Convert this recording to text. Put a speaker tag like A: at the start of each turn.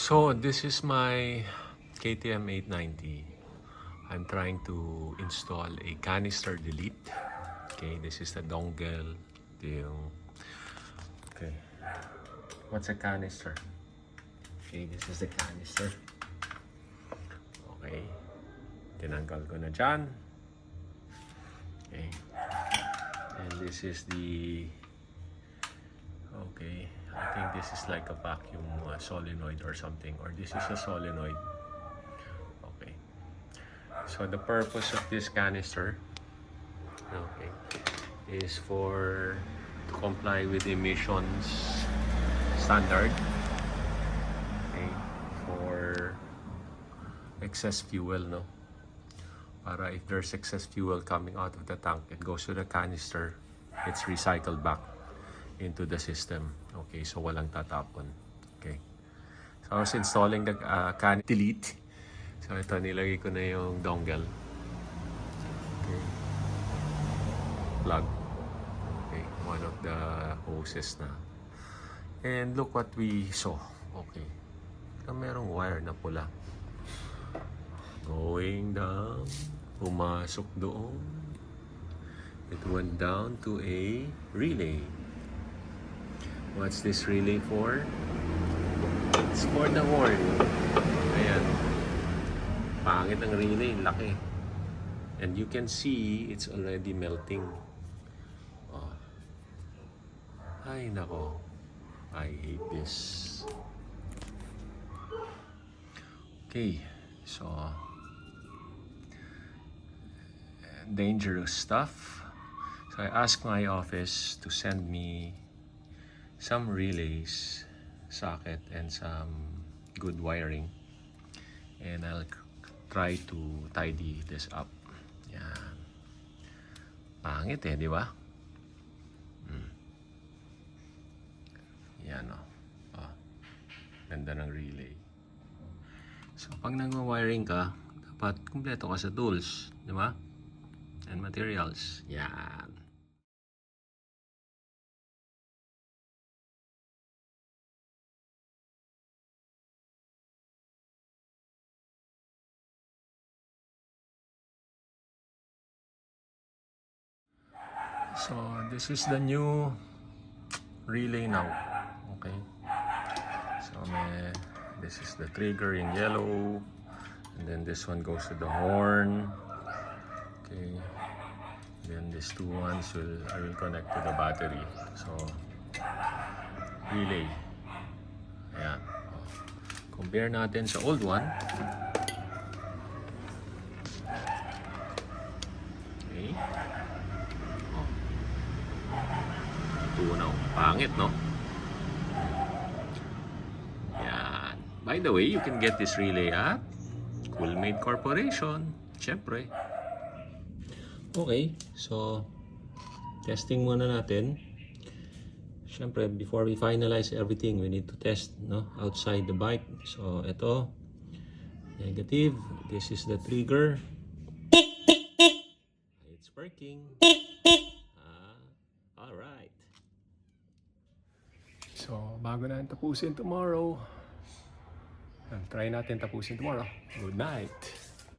A: So this is my KTM 890. I'm trying to install a canister delete. Okay, this is the dongle. Okay, what's a canister? Okay, this is the canister. Okay, tinanggal ko na dyan. Okay, and this is the, okay, I think this is like a vacuum solenoid or something, or this is a solenoid. Okay, so the purpose of this canister, okay, is to comply with emissions standard, okay, for excess fuel, no? Para if there's excess fuel coming out of the tank, it goes to the canister, it's recycled back into the system. Okay, so walang tatapon. Okay, so I was installing the can delete. So ito, nilagay ko na yung dongle. Okay, plug. Okay, one of the hoses na. And look what we saw. Okay, so merong wire na pula going down, pumasok doon. It went down to a relay. What's this relay for? It's for the horn. Ayan. Pangit ang relay, laki. And you can see it's already melting. Oh. Ay nako, I hate this. Okay, so dangerous stuff. So I asked my office to send me some relays, socket, and some good wiring, and I'll try to tidy this up. Yan. Pangit di ba? Yan ganda ng relay. So pag nagwa-wiring ka, dapat kumpleto ka sa tools, di ba? And materials. Yan. So this is the new relay now. Okay. So this is the trigger in yellow, and then this one goes to the horn. Okay. Then these two ones I will connect to the battery. So relay. Ayan. Compare natin sa old one. Okay. Tunaw. Pangit, no? Yan. By the way, you can get this relay at Coolmade Corporation. Siyempre. Okay, so testing muna natin. Siyempre, before we finalize everything, we need to test, no, outside the bike. So ito, negative. This is the trigger. It's working. All right. So bago na tapusin tomorrow, try natin tapusin tomorrow. Good night.